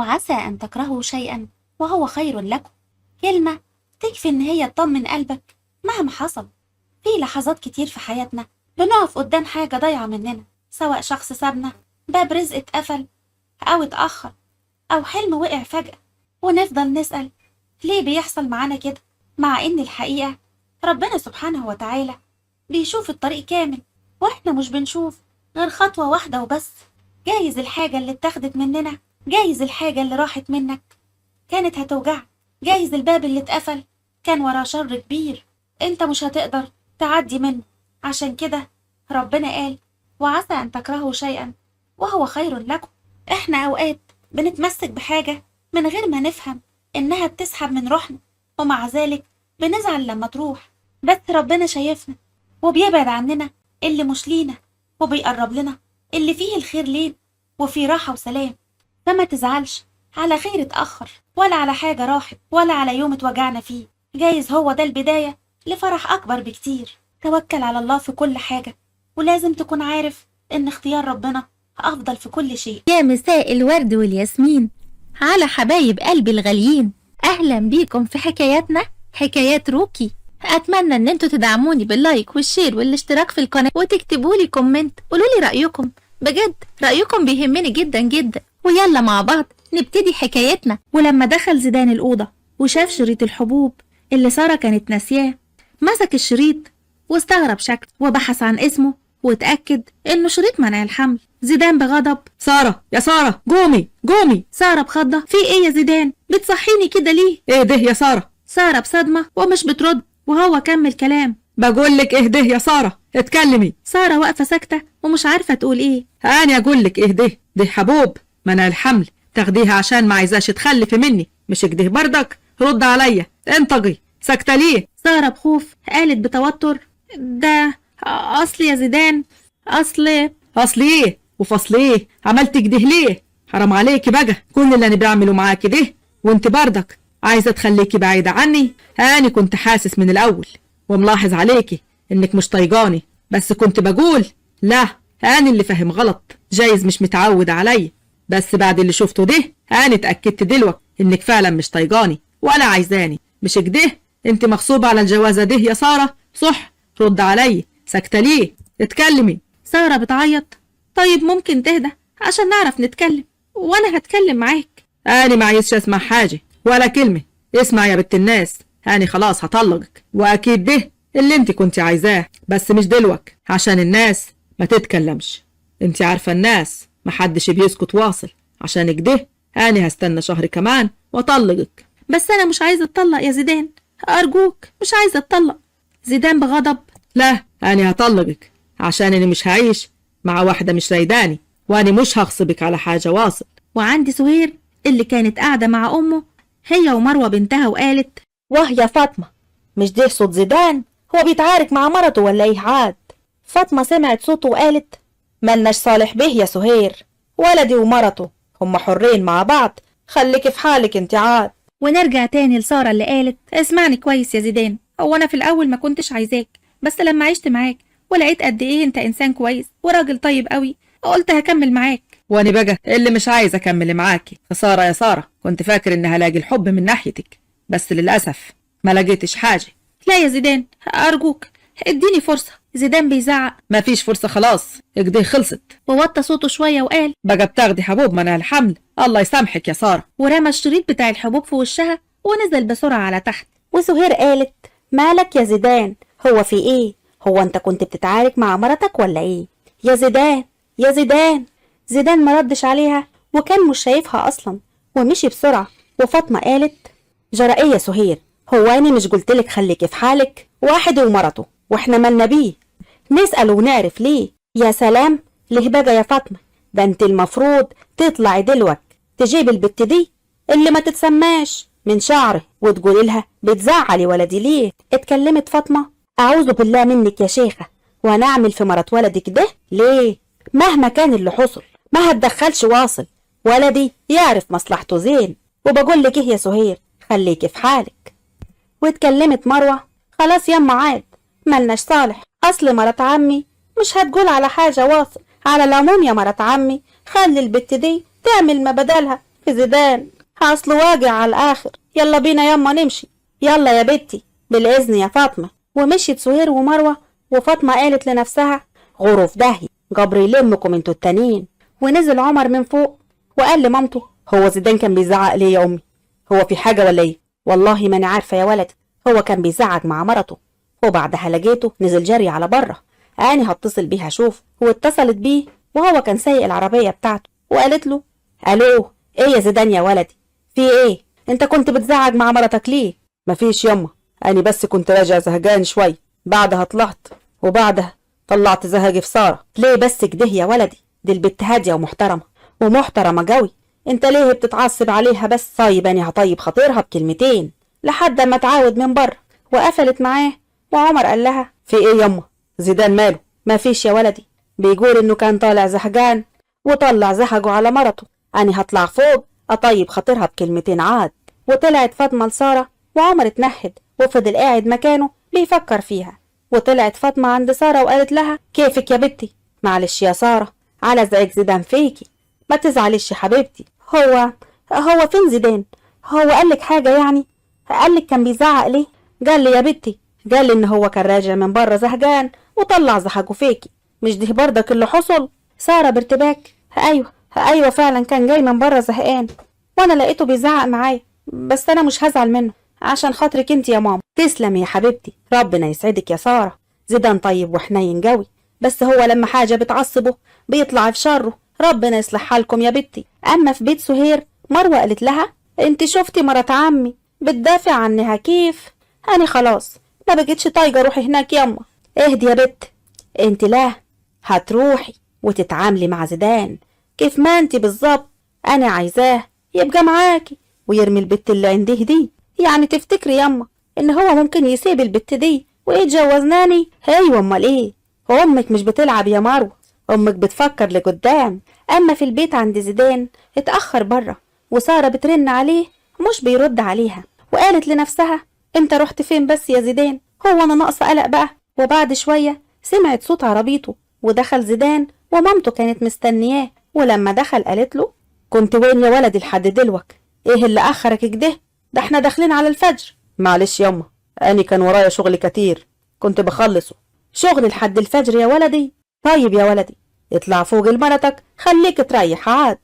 وعسى أن تكرهوا شيئا وهو خير لكم. كلمة تكفي إن هي تطمن قلبك مهما حصل. في لحظات كتير في حياتنا بنقف قدام حاجة ضايعة مننا، سواء شخص سابنا، باب رزق اتقفل أو اتأخر، أو حلم وقع فجأة، ونفضل نسأل ليه بيحصل معانا كده، مع إن الحقيقة ربنا سبحانه وتعالى بيشوف الطريق كامل، وإحنا مش بنشوف غير خطوة واحدة وبس. جايز الحاجة اللي اتاخدت مننا، جايز الحاجة اللي راحت منك كانت هتوجعك، جايز الباب اللي اتقفل كان وراه شر كبير انت مش هتقدر تعدي منه. عشان كده ربنا قال وعسى أن تكرهوا شيئا وهو خير لكم. احنا أوقات بنتمسك بحاجة من غير ما نفهم إنها بتسحب من روحنا، ومع ذلك بنزعل لما تروح، بس ربنا شايفنا وبيبعد عننا اللي مش لينا، وبيقرب لنا اللي فيه الخير لينا وفيه راحة وسلام. فما تزعلش على خير اتأخر، ولا على حاجة راحت، ولا على يوم اتوجعنا فيه. جايز هو ده البداية لفرح أكبر بكتير. توكل على الله في كل حاجة، ولازم تكون عارف إن اختيار ربنا أفضل في كل شيء. يا مساء الورد والياسمين على حبايب قلبي الغاليين، أهلا بيكم في حكاياتنا، حكايات روكي. أتمنى إن انتوا تدعموني باللايك والشير والاشتراك في القناة، وتكتبولي كومنت قولولي رأيكم، بجد رأيكم بيهمني جدا جدا. ويلا مع بعض نبتدي حكايتنا. ولما دخل زيدان الأوضة وشاف شريط الحبوب اللي سارة كانت ناسياه، مسك الشريط واستغرب شكله وبحث عن اسمه واتأكد إنه شريط منع الحمل. زيدان بغضب: سارة يا سارة، قومي قومي. سارة بخضة: في إيه يا زيدان؟ بتصحيني كده ليه؟ ايه ده يا سارة؟ سارة بصدمة ومش بترد، وهو كمل كلام: بقولك ايه ده يا سارة، اتكلمي. سارة واقفة ساكتة ومش عارفة تقول إيه. أنا أقولك ايه ده حبوب منع الحمل، تاخديها عشان ما عايزاش تخلفي مني، مش كده بردك؟ رد عليا، انطقي، ساكتة ليه؟ سارة بخوف قالت بتوتر: ده أصل يا زيدان، أصل ايه وفصل ايه؟ عملت كده ليه؟ حرام عليكي بقى، كل اللي انا بعمله معاكي ده وانت بردك عايزه تخليكي بعيده عني. انا كنت حاسس من الاول وملاحظ عليكي انك مش طايقاني، بس كنت بقول لا، انا اللي فاهم غلط، جايز مش متعود عليا، بس بعد اللي شفته ده انا اتاكدت دلوقتي انك فعلا مش طايقاني ولا عايزاني، مش كده؟ انت مغصوبه على الجوازه ده يا ساره، صح؟ رد عليا، ساكته ليه؟ اتكلمي. سارة بتعيط: طيب ممكن تهدى عشان نعرف نتكلم، وأنا هتكلم معاك. أنا ما عايزش أسمع حاجة ولا كلمة. اسمع يا بنت الناس، أنا خلاص هطلقك، وأكيد ده اللي أنت كنت عايزاه، بس مش دلوقتي عشان الناس ما تتكلمش. أنت عارفة الناس محدش بيسكت واصل، عشان كده أنا هستنى شهر كمان وأطلقك. بس أنا مش عايزة أتطلق يا زيدان، أرجوك مش عايزة أتطلق. زيدان بغضب: لا، أنا هطلقك عشان أنا مش هعيش مع واحدة مش رايداني، وأنا مش هغصبك على حاجة واصل. وعندي سهير اللي كانت قاعدة مع أمه هي ومروة بنتها، وقالت: واه يا فاطمة، مش ده صوت زيدان؟ هو بيتعارك مع مرته ولا ايه عاد؟ فاطمة سمعت صوته وقالت: ملناش صالح به يا سهير، ولدي ومرته هم حرين مع بعض، خليكي في حالك انت عاد. ونرجع تاني لسارة اللي قالت: اسمعني كويس يا زيدان، هو أنا في الأول ما كنتش عايزاك، بس لما عشت معاك ولقيت قد إيه أنت إنسان كويس وراجل طيب قوي، قلت هكمل معاك. وأنا بقى اللي مش عايز أكمل معاكي. فسارة يا سارة، كنت فاكر إن هلاقي الحب من ناحيتك، بس للأسف ما لقيتش حاجة. لا يا زيدان أرجوك اديني فرصة. زيدان بيزعق: ما فيش فرصة، خلاص اكده خلصت. ووطى صوته شوية وقال: بقى بتاخدي حبوب منع الحمل، الله يسامحك يا سارة. ورمى الشريط بتاع الحبوب في وشها ونزل بسرعة على تحت. وسهير قالت: مالك يا زيدان؟ هو في ايه؟ هو انت كنت بتتعارك مع مرتك ولا ايه؟ يا زيدان يا زيدان. زيدان ما ردش عليها وكان مش شايفها اصلا ومشي بسرعة. وفاطمة قالت: جرى ايه يا سهير؟ هو انا مش قلتلك خليكي في حالك؟ واحد ومرته واحنا مالنا بيه؟ نسأل ونعرف ليه. يا سلام، ليه بقى يا فاطمة؟ ده انت المفروض تطلعي دلوقتي تجيب البت دي اللي ما تتسماش من شعره وتقولي لها بتزعلي ولدي ليه. اتكلمت فاطمة: اعوذ بالله منك يا شيخة، وانا اعمل في مرات ولدك ده ليه؟ مهما كان اللي حصل ما هتدخلش واصل، ولدي يعرف مصلحته زين. وبقول لك ايه يا سهير، خليكي في حالك. واتكلمت مروة: خلاص يما عاد، ملناش صالح، اصل مرات عمي مش هتقول على حاجة واصل. على العموم يا مرات عمي، خلي البت دي تعمل ما بدلها زيدان اصله واجع على الاخر. يلا بينا ياما نمشي. يلا يا بنتي بالاذن يا فاطمه. ومشيت سهير ومروه، وفاطمه قالت لنفسها غرف داهيه، جبر يلمكم انتوا التانيين. ونزل عمر من فوق وقال لمامته هو زيدان كان بيزعق ليه يا امي؟ هو في حاجه ولا ايه؟ والله ماني عارفه يا ولدي، هو كان بيزعق مع مرته. وبعدها لقيته نزل جري على بره. انا هتصل بيه اشوف. واتصلت بيه وهو كان سايق العربيه بتاعته، وقالت له الو ايه يا زيدان يا ولدي؟ في ايه؟ انت كنت بتزعق مع مرتك ليه؟ مفيش يما، أنا بس كنت راجع زهقان شوي، بعدها طلعت وبعدها طلعت زهقي في سارة. ليه بس كده يا ولدي؟ دي البت هاديه ومحترمه ومحترمه قوي، انت ليه بتتعصب عليها بس؟ طيب انا هطيب خاطرها بكلمتين لحد ما تعاود من بره. وقفلت معاه. وعمر قال لها في ايه يما؟ زيدان ماله؟ ما فيش يا ولدي، بيقول انه كان طالع زهقان وطلع زهقه على مرته. انا هطلع فوق اطيب خاطرها بكلمتين عاد. وطلعت فاطمه لساره، وعمر اتنهد وفضل قاعد مكانه بيفكر فيها. وطلعت فاطمه عند ساره وقالت لها كيفك يا بنتي؟ معلش يا ساره على زعج زيدان فيكي، ما تزعليش يا حبيبتي. هو فين زيدان؟ هو قالك حاجه يعني؟ قالك كان بيزعق ليه؟ قال لي يا بنتي، قال لي ان هو كان راجع من بره زهقان وطلع زهقه فيكي. مش ده برضك اللي حصل؟ ساره بارتباك ايوه فعلا كان جاي من بره زهقان، وانا لقيته بيزعق معايا، بس انا مش هزعل منه عشان خاطرك انت يا ماما. تسلم يا حبيبتي، ربنا يسعدك يا ساره. زيدان طيب وحنين قوي، بس هو لما حاجه بتعصبه بيطلع في شره. ربنا يصلح حالكم يا بنتي. اما في بيت سهير، مروه قالت لها انت شفتي مرات عمي بتدافع عنها كيف؟ انا خلاص ما بقتش طايقه اروح هناك ياما. اهدي يا بت، انت لا هتروحي وتتعاملي مع زيدان كيف ما انت بالظبط. انا عايزاه يبقى معاكي ويرمي البت اللي عنده دي. يعني تفتكري ياما ان هو ممكن يسيب البت دي ويتجوزناني؟ ايوه امال ايه؟ امك مش بتلعب يا مروه، امك بتفكر لقدام. اما في البيت عند زيدان اتاخر بره، وساره بترن عليه مش بيرد عليها، وقالت لنفسها انت رحت فين بس يا زيدان؟ هو انا ناقصه قلق بقى؟ وبعد شويه سمعت صوت عربيته ودخل زيدان، ومامته كانت مستنياه. ولما دخل قالت له كنت وين يا ولدي لحد دلوقتي؟ ايه اللي اخرك كده؟ ده احنا داخلين على الفجر. معلش يما، أنا كان ورايا شغل كتير كنت بخلصه. شغل لحد الفجر يا ولدي؟ طيب يا ولدي اطلع فوق لمرتك خليك تريح عاد.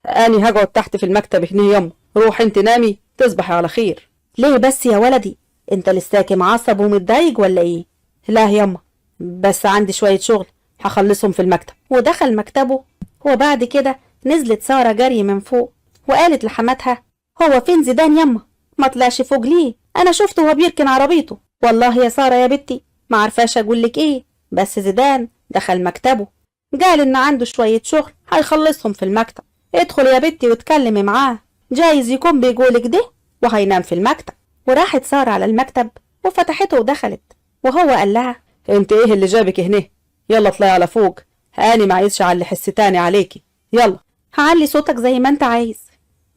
أنا هقعد تحت في المكتب هنا يما، روح انت نامي تصبحي على خير. ليه بس يا ولدي؟ انت لساكي معصب ومتضايق ولا ايه؟ لا يما، بس عندي شوية شغل هخلصهم في المكتب. ودخل مكتبه. وبعد كده نزلت سارة جري من فوق وقالت لحماتها هو فين زيدان يما؟ ما طلعش فوق ليه؟ انا شفته وهو بيركن عربيته. والله يا سارة يا بنتي ما عارفاش اقولك ايه، بس زيدان دخل مكتبه قال ان عنده شوية شغل هيخلصهم في المكتب. ادخل يا بنتي واتكلمي معاه، جايز يكون بيقولك ده وهينام في المكتب. وراحت سارة على المكتب وفتحته ودخلت، وهو قال لها انت ايه اللي جابك هنا؟ يلا اطلعي على فوق، اني ما عايزش اعلي حس تاني عليكي. يلا. هعلي صوتك زي ما انت عايز،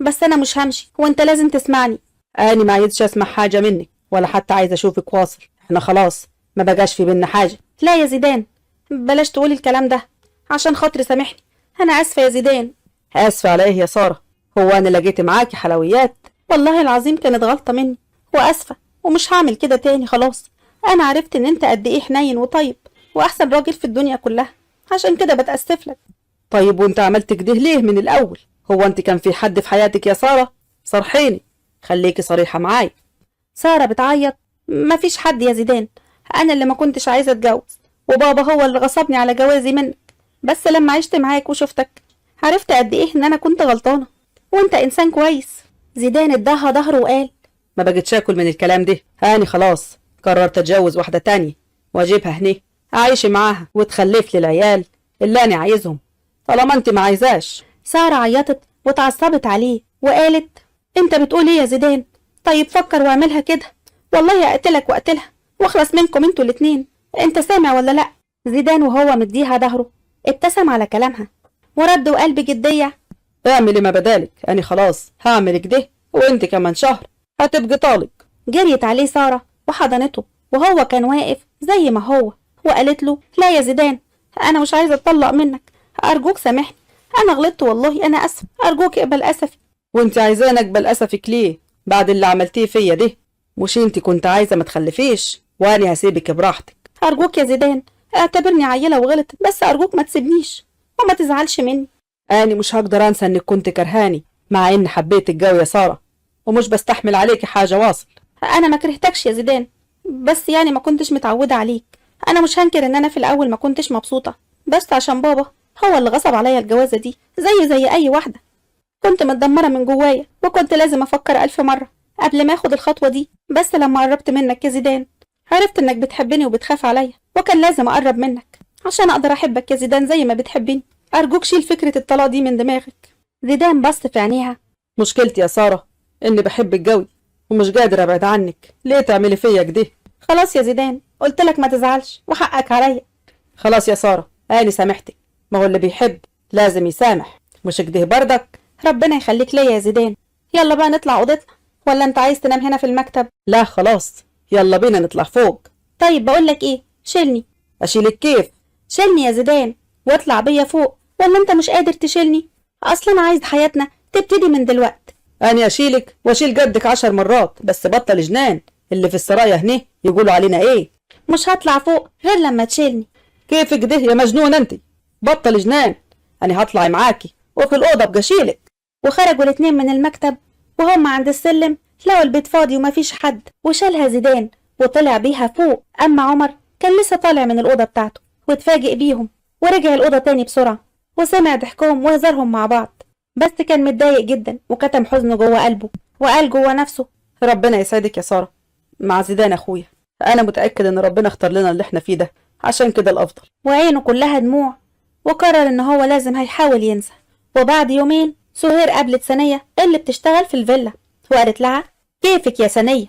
بس انا مش همشي وانت لازم تسمعني. اني ما عايزش اسمع حاجة منك، ولا حتى عايزة اشوفك واصل. احنا خلاص ما بقاش في بينا حاجة. لا يا زيدان بلاش تقولي الكلام ده، عشان خاطري سامحني. انا اسفة يا زيدان. اسفة على ايه يا سارة؟ هو انا لقيت معاكي حلويات؟ والله العظيم كانت غلطة مني واسفة، ومش هعمل كده تاني خلاص. انا عرفت ان انت قد ايه حنين وطيب واحسن راجل في الدنيا كلها، عشان كده بتأسف لك. طيب وانت عملت كده ليه من الاول؟ هو انت كان في حد في حياتك يا سارة؟ صرحيني، خليكي صريحة معاي. سارة بتعيط. مفيش حد يا زيدان، انا اللي ما كنتش عايزة اتجوز، وبابا هو اللي غصبني على جوازي منك. بس لما عشت معاك وشفتك عرفت قد ايه ان انا كنت غلطانة، وانت انسان كويس. زيدان اداها ظهره وقال ما بقتش اكل من الكلام ده. هاني خلاص قررت اتجوز واحدة تانية واجيبها هنا اعيش معاها وتخلف لي العيال اللي انا عايزهم، طالما انت ما عايزاش. سارة عيطت واتعصبت عليه وقالت انت بتقول ايه يا زيدان؟ طيب فكر واعملها كده، والله اقتلك واقتلها واخلص منكم انتوا الاتنين. انت سامع ولا لا؟ زيدان وهو مديها ظهره ابتسم على كلامها ورد وقال بجدية اعملي ما بدالك، انا خلاص هعمل كده، وانت كمان شهر هتبقي طالق. جريت عليه سارة وحضنته وهو كان واقف زي ما هو، وقالت له لا يا زيدان انا مش عايزة اتطلق منك، ارجوك سامحني، انا غلطت والله، انا اسف، ارجوك اقبل اسفي. وانت عايزاني اقبل اسفك ليه بعد اللي عملتيه فيا ده؟ مش انت كنت عايزه ما تخلفيش وانا هسيبك براحتك؟ أرجوك يا زيدان اعتبرني عيلة وغلط، بس أرجوك ما تسيبنيش وما تزعلش مني. أنا مش هقدر أنسى إنك كنت كرهاني مع إن حبيت الجو يا سارة، ومش بستحمل عليكي حاجة واصل. أنا ما كرهتكش يا زيدان، بس يعني ما كنتش متعودة عليك. أنا مش هنكر إن أنا في الأول ما كنتش مبسوطة، بس عشان بابا هو اللي غصب عليا الجوازة دي زي أي واحدة. كنت متدمرة من جوايا وكنت لازم أفكر 1000 مرة قبل ما أخد الخطوة دي. بس لما قربت منك يا زيدان عرفت إنك بتحبني وبتخاف عليا، وكان لازم أقرب منك عشان أقدر أحبك يا زيدان زي ما بتحبني. أرجوك شيل فكرة الطلاق دي من دماغك. زيدان بص في عينيها. مشكلتي يا سارة إني بحبك جوي ومش قادر أبعد عنك، ليه تعملي فيا كده؟ خلاص يا زيدان قلتلك ما تزعلش وحقك عليا. خلاص يا سارة أنا سامحتك، ما هو اللي بيحب لازم يسامح، مش كده بردك؟ ربنا يخليك ليا يا زيدان. يلا بقى نطلع أوضتنا، ولا أنت عايز تنام هنا في المكتب؟ لا خلاص، يلا بينا نطلع فوق. طيب بقولك إيه، شيلني. أشيلك كيف؟ شيلني يا زيدان واطلع بيا فوق، ولا أنت مش قادر تشيلني؟ أصلا عايز حياتنا تبتدي من دلوقت. أنا أشيلك وأشيل جدك 10 مرات، بس بطل جنان. اللي في السرايا هنا يقولوا علينا إيه؟ مش هطلع فوق غير لما تشيلني. كيف كده يا مجنون أنت؟ بطل جنان، أنا هطلع معاكي وفي الأوضة أبقى أشيلك. وخرجوا الاتنين من المكتب وهم عند السلم لقوا البيت فاضي ومفيش حد، وشالها زيدان وطلع بيها فوق. أما عمر كان لسه طالع من الأوضة بتاعته واتفاجئ بيهم، ورجع الأوضة تاني بسرعة وسمع ضحكهم وهزارهم مع بعض، بس كان متضايق جدا وكتم حزنه جوه قلبه وقال جوه نفسه: ربنا يسعدك يا سارة مع زيدان أخويا، أنا متأكد إن ربنا اختار لنا اللي إحنا فيه ده، عشان كده الأفضل. وعينه كلها دموع، وقرر إن هو لازم هيحاول ينسى. وبعد يومين سهير قابلت سنية اللي بتشتغل في الفيلا وقالت لها: كيفك يا سنية؟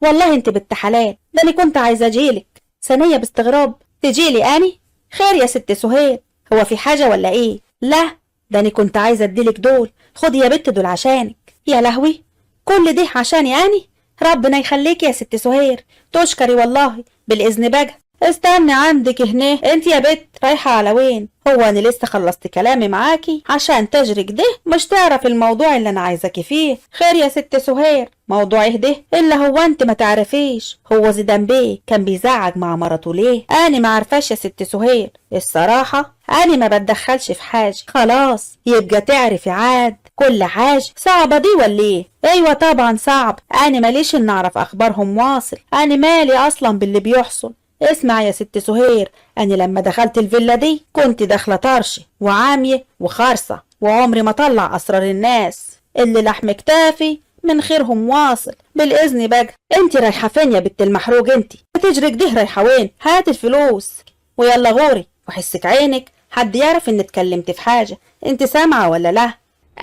والله انت بنت حلال، ده انا كنت عايزة اجيلك. سنية باستغراب: تجيلي اني؟ خير يا ست سهير، هو في حاجة ولا ايه؟ لا ده انا كنت عايزة اديلك دول، خدي يا بت دول عشانك. يا لهوي، كل ده عشاني اني؟ ربنا يخليك يا ست سهير، تشكري والله. بالإذن بقى استني عندك هنا. انت يا بت رايحة على وين؟ هو انا لسه خلصت كلامي معاكي عشان تجرك ده مش تعرف الموضوع اللي انا عايزاكي فيه. خير يا ست سهير، موضوع ايه ده الا هو انت ما تعرفيش؟ هو زيدان بيه كان بيزعج مع مرته ليه؟ انا ما عارفاش يا ست سهير، الصراحة انا ما بتدخلش في حاجة. خلاص يبقى تعرفي عاد كل حاجة. صعبة دي ولا ايه؟ ايوه طبعا صعب، انا ماليش ان اعرف اخبارهم واصل، انا مالي اصلا باللي بيحصل. اسمع يا ست سهير، أنا لما دخلت الفيلا دي كنت داخلة طرشة وعامية وخارصة، وعمري ما طلع أسرار الناس. اللي لحم كتافي من خيرهم واصل. بالإذن بقى انت رايحة فين يا بنت المحروق؟ انت بتجري كده رايحة وين؟ هات الفلوس ويلا غوري وحسك عينك حد يعرف ان اتكلمت في حاجة، انت سامعة ولا لا؟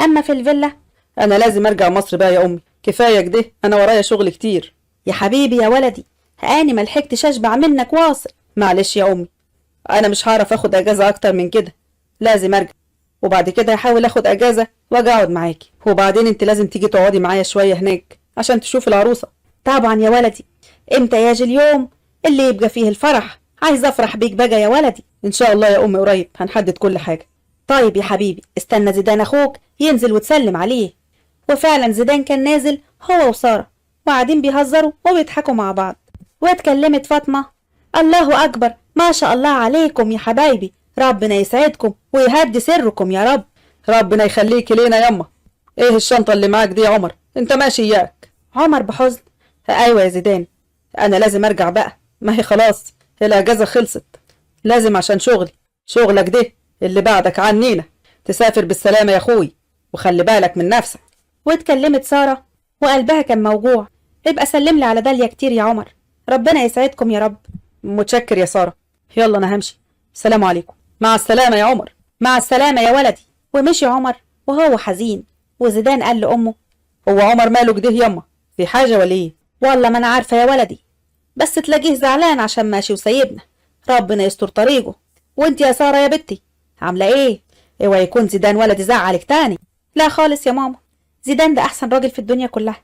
أما في الفيلا أنا لازم أرجع مصر بقى يا أمي، كفاية كده، أنا ورايا شغل كتير. يا حبيبي يا ولدي، أنا ملحقتش أشبع منك واصل. معلش يا أمي، أنا مش هعرف أخد أجازة أكتر من كده، لازم أرجع، وبعد كده هحاول أخد أجازة وأجي أقعد معاكي، وبعدين أنت لازم تيجي تقعدي معايا شوية هناك عشان تشوفي العروسة. طبعا يا ولدي، إمتى يجي اليوم اللي يبقى فيه الفرح؟ عايز أفرح بيك بقى يا ولدي. إن شاء الله يا أمي قريب هنحدد كل حاجة. طيب يا حبيبي استنى زيدان أخوك ينزل وتسلم عليه. وفعلا زيدان كان نازل هو وسارة وقاعدين بيهزروا وبيضحكوا مع بعض، واتكلمت فاطمة: الله أكبر، ما شاء الله عليكم يا حبايبي، ربنا يسعدكم ويهدي سركم يا رب. ربنا يخليكي لينا يما. ايه الشنطة اللي معاك دي يا عمر؟ انت ماشي اياك؟ عمر بحزن: ايوه يا زيدان، انا لازم ارجع بقى، ما هي خلاص الاجازة خلصت، لازم عشان شغلك ده اللي بعدك عنينا. تسافر بالسلامة يا اخوي، وخلي بالك من نفسك. واتكلمت سارة وقلبها كان موجوع: ابقى سلملي على داليا كتير يا عمر، ربنا يسعدكم يا رب. متشكر يا سارة، يلا انا همشي، السلام عليكم. مع السلامة يا عمر. مع السلامة يا ولدي. ومشي عمر وهو حزين. وزيدان قال لأمه: هو عمر ماله كده يما؟ في حاجة ولا ايه؟ والله ما انا عارفة يا ولدي، بس تلاقيه زعلان عشان ماشي وسايبنا، ربنا يستر طريقه. وانت يا سارة يا بنتي عاملة ايه؟ اوعى يكون زيدان ولدي زعلك تاني. لا خالص يا ماما، زيدان ده احسن راجل في الدنيا كلها،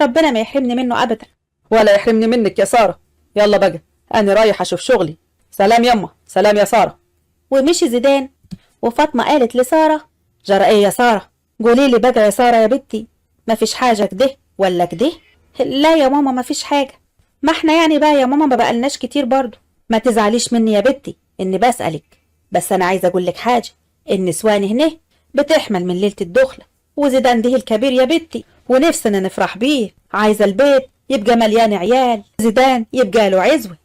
ربنا ما يحرمني منه ابدا. ولا يحرمني منك يا سارة. يلا بقى انا رايح اشوف شغلي. سلام يما. سلام يا سارة. ومشي زيدان. وفاطمة قالت لسارة: جرى ايه يا سارة؟ قوليلي بقى يا سارة يا بنتي، مفيش حاجة كده ولا كده؟ لا يا ماما مفيش حاجة. ما احنا يعني بقى يا ماما ما بقالناش كتير برضو. ما تزعليش مني يا بنتي اني بسألك، بس انا عايزة اقولك حاجة. النسوان هنا بتحمل من ليلة الدخلة، وزيدان ده الكبير يا بنتي ونفسنا نفرح بيه. عايزة البيت يبقى مليان عيال، زيدان يبقى له عزوة.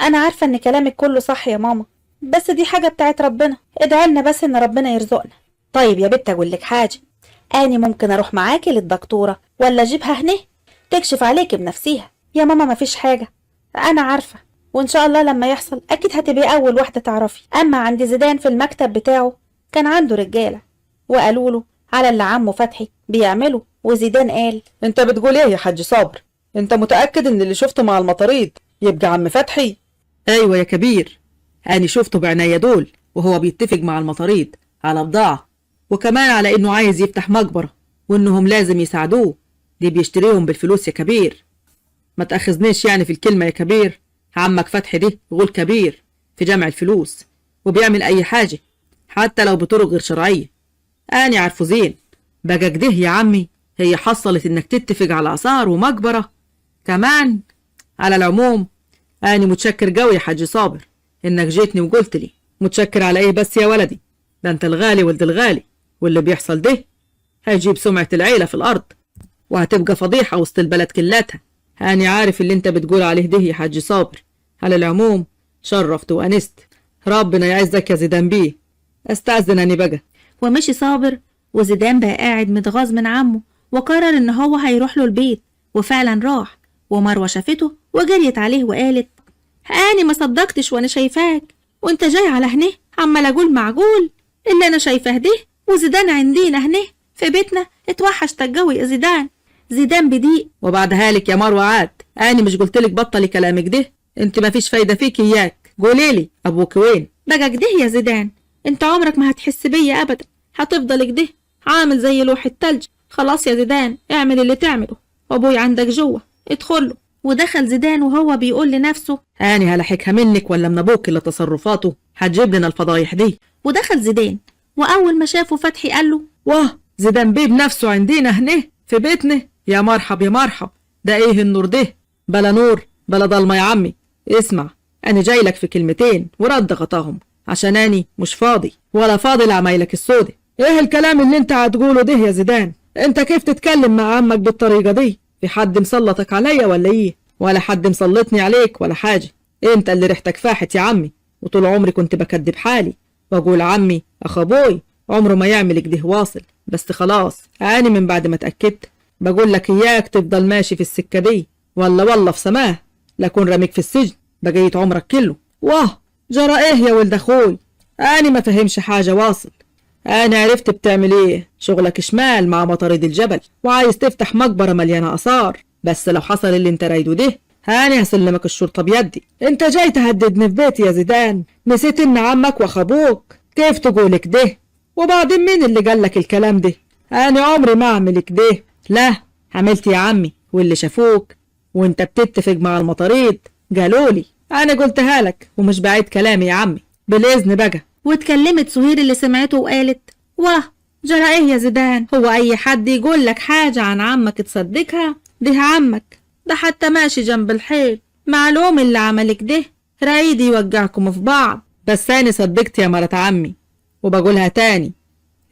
انا عارفة ان كلامك كله صح يا ماما، بس دي حاجة بتاعت ربنا. ادعيلنا بس ان ربنا يرزقنا. طيب يا بنت اقولك حاجة، اني ممكن اروح معاكي للدكتورة ولا اجيبها هنا تكشف عليكي بنفسيها؟ يا ماما مفيش حاجة، انا عارفة، وان شاء الله لما يحصل اكيد هتبقي اول واحدة تعرفي. اما عند زيدان في المكتب بتاعه كان عنده رجالة وقالوا له على اللي عمه فتحي بيعمله، وزيدان قال: انت بتقول ايه يا حاج صابر؟ انت متأكد ان اللي شفته مع المطاريد يبقى عم فتحي؟ ايوه يا كبير، انا شفته بعناية دول وهو بيتفق مع المطاريد على بضاعة، وكمان على انه عايز يفتح مقبرة وانهم لازم يساعدوه. دي بيشتريهم بالفلوس يا كبير. ما تأخذنيش يعني في الكلمة يا كبير، عمك فتحي ده غول كبير في جمع الفلوس، وبيعمل اي حاجة حتى لو بطرق غير شرعية. أنا عارفه زين. بقى كده يا عمي هي حصلت إنك تتفق على آثار ومقبرة كمان. على العموم أنا متشكر قوي يا حاج صابر إنك جيتني وقلت لي. متشكر على إيه بس يا ولدي؟ ده أنت الغالي ولد الغالي، واللي بيحصل ده هيجيب سمعة العيلة في الأرض وهتبقى فضيحة وسط البلد كلاتها. أنا عارف اللي أنت بتقول عليه ده يا حاج صابر. على العموم شرفت وأنست، ربنا يعزك يا زيدان بيه. استأذن أنا بقى. ومشي صابر، وزيدان بقى قاعد متغاظ من عمه، وقرر ان هو هيروح له البيت، وفعلا راح. ومروة شافته وجريت عليه وقالت: أنا ما صدقتش وانا شايفاك، وانت جاي على هنا عمال اقول معقول اللي انا شايفاه ده، وزيدان عندنا هنا في بيتنا اتوحشتك قوي يا زيدان. زيدان بضيق: وبعدها لك يا مروة عاد، أنا مش قلتلك بطلي كلامك ده؟ انت ما فيش فايدة فيك إياك. قوليلي أبوك وين؟ بقى كده يا زيدان، انت عمرك ما هتحس بيا ابدا، هتفضل كده عامل زي لوح التلج. خلاص يا زيدان اعمل اللي تعمله، وابوي عندك جوه ادخله. ودخل زيدان وهو بيقول لنفسه: أنا هلحقها منك ولا من أبوك اللي تصرفاته هتجيب لنا الفضايح دي؟ ودخل زيدان، وأول ما شافه فتحي قال له: واه، زيدان بيه بنفسه عندنا هنا في بيتنا؟ يا مرحب يا مرحب. ده ايه النور ده؟ بلا نور بلا ضلمة يا عمي. اسمع، أنا جاي لك في كلمتين ورد غطاهم، عشان أني مش فاضي ولا فاضي لعمايلك السودة. ايه الكلام اللي انت هتقوله ده يا زيدان؟ انت كيف تتكلم مع عمك بالطريقة دي؟ في حد مسلطك عليا ولا ايه؟ ولا حد مسلطني عليك ولا حاجة. انت اللي ريحتك فاحت يا عمي، وطول عمري كنت بكدب حالي واقول عمي اخ ابوي عمره ما يعمل كده واصل. بس خلاص انا من بعد ما اتأكدت بقول لك اياك تفضل ماشي في السكة دي، والله في سماه لكون رميك في السجن بقيت عمرك كله. واه، جرى ايه يا ولد اخوي؟ انا ما فهمش حاجة واصل. أنا عرفت بتعمل إيه، شغلك شمال مع مطاريد الجبل، وعايز تفتح مقبرة مليانة آثار. بس لو حصل اللي أنت رايده ده أنا هسلمك الشرطة بيدي. أنت جاي تهددني في بيتي يا زيدان؟ نسيت إن عمك وأخوك؟ كيف تقول كده؟ وبعدين مين اللي قالك الكلام ده؟ أنا عمري ما أعمل كده. لا، عملت يا عمي، واللي شافوك وأنت بتتفق مع المطاريد قالولي. أنا قلتها لك ومش بعيد كلامي يا عمي. بالإذن بقى. واتكلمت سهير اللي سمعته وقالت: واه، جرى ايه يا زيدان؟ هو اي حد يقول لك حاجة عن عمك تصدقها؟ ده عمك ده حتى ماشي جنب الحيط، معلوم اللي عملك ده رايد يوجعكم في بعض. بس أنا صدقت يا مرات عمي، وبقولها تاني،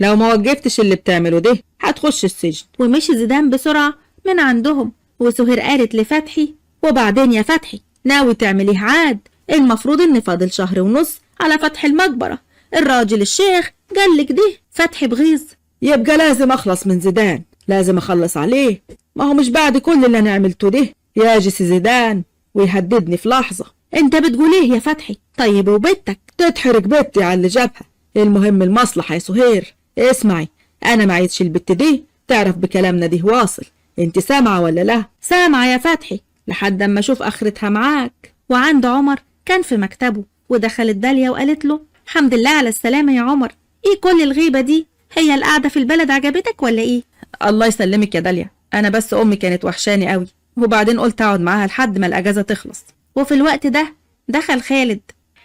لو ما وقفتش اللي بتعمله ده هتخش السجن. ومشي زيدان بسرعة من عندهم. وسهير قالت لفتحي: وبعدين يا فتحي ناوي تعمليه عاد؟ المفروض ان فاضل شهر ونص على فتح المقبرة، الراجل الشيخ قال لك ده. فتحي بغيظ: يبقى لازم اخلص من زيدان، لازم اخلص عليه. ما هو مش بعد كل اللي انا عملته ده ياجس زيدان ويهددني في لحظة. انت بتقول ايه يا فتحي؟ طيب وبنتك؟ تتحرق بنتي على اللي جابها. المهم المصلحة يا سهير. اسمعي، انا ما عيدش البت دي تعرف بكلامنا ده واصل. انت سامعة ولا لا؟ سامعة يا فتحي، لحد اما اشوف اخرتها معاك. وعند عمر كان في مكتبه، ودخلت داليا وقالت له: الحمد لله على السلامة يا عمر، ايه كل الغيبة دي؟ هي القعدة في البلد عجبتك ولا ايه؟ الله يسلمك يا داليا، انا بس امي كانت وحشاني قوي، وبعدين قلت اقعد معاها لحد ما الاجازة تخلص. وفي الوقت ده دخل خالد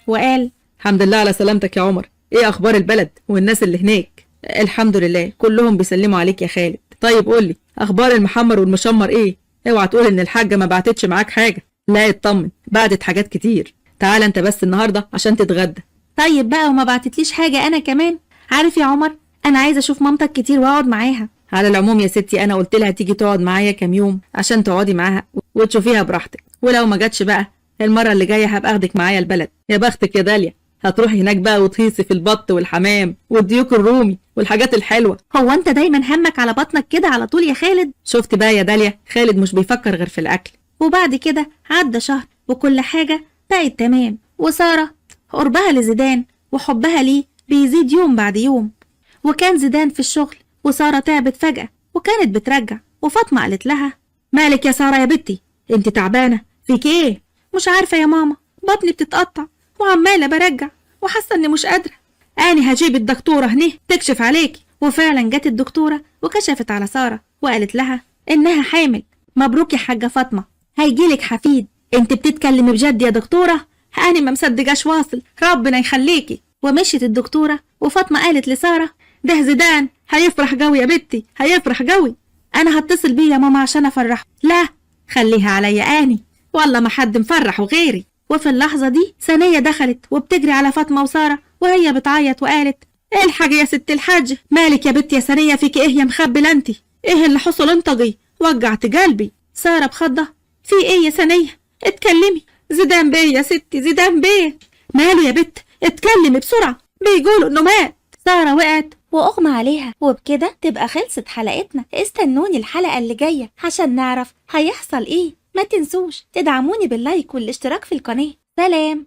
وقال: الحمد لله على سلامتك يا عمر. ايه اخبار البلد والناس اللي هناك؟ الحمد لله كلهم بيسلموا عليك يا خالد. طيب قولي اخبار المحمر والمشمر ايه؟ اوعى تقول ان الحاجه ما بعتتش معاك حاجه. لا اطمن، بعتت حاجات كتير. تعال انت بس النهارده عشان تتغدى. طيب بقى وما بعتتليش حاجة أنا كمان؟ عارف يا عمر، أنا عايزة أشوف مامتك كتير وأقعد معاها. على العموم يا ستي انا قلت لها تيجي تقعد معايا كام يوم عشان تقعدي معاها وتشوفيها براحتك، ولو ما جاتش بقى المره اللي جايه هبقى اخدك معايا البلد. يا بختك يا داليا، هتروحي هناك بقى وتهيصي في البط والحمام والديوك الرومي والحاجات الحلوه. هو أنت دايما همك على بطنك كده على طول يا خالد؟ شفت بقى يا داليا، خالد مش بيفكر غير في الاكل. وبعد كده عدى شهر وكل حاجة بقت تمام، وسارة قربها لزيدان وحبها ليه بيزيد يوم بعد يوم. وكان زيدان في الشغل وسارة تعبت فجأة وكانت بترجع، وفاطمة قالت لها: مالك يا ساره يا بنتي، انت تعبانه؟ فيك ايه؟ مش عارفة يا ماما، بطني بتتقطع وعمالة برجع وحاسة إني مش قادرة. أنا هجيب الدكتورة هنا تكشف عليكي. وفعلا جت الدكتورة وكشفت على سارة وقالت لها إنها حامل. مبروك يا حاجة فاطمة، هيجيلك حفيد. انت بتتكلمي بجد يا دكتورة؟ أنا ما مصدقاش واصل، ربنا يخليكي. ومشيت الدكتورة وفاطمة قالت لسارة: ده زيدان هيفرح قوي يا بنتي، هيفرح قوي. أنا هتصل بيه يا ماما عشان أفرحه. لا خليها عليا أني، والله ما حد مفرحه غيري. وفي اللحظة دي ثانية دخلت وبتجري على فاطمة وسارة وهي بتعيط وقالت: الحاجة يا ست الحاج. مالك يا بنتي يا ثانية، فيك ايه يا مخبلة انت؟ ايه اللي حصل؟ انطقي، وجعت قلبي. سارة بخضة: في ايه يا ثانية؟ اتكلمي. زيدان بيه يا ستي، زيدان بيه. ماله يا بت؟ اتكلمي بسرعة، بيقولوا انه مات. سارة وقعت وأغمى عليها. وبكده تبقى خلصت حلقتنا. استنوني الحلقة اللي جاية عشان نعرف هيحصل ايه. ما تنسوش تدعموني باللايك والاشتراك في القناة. سلام.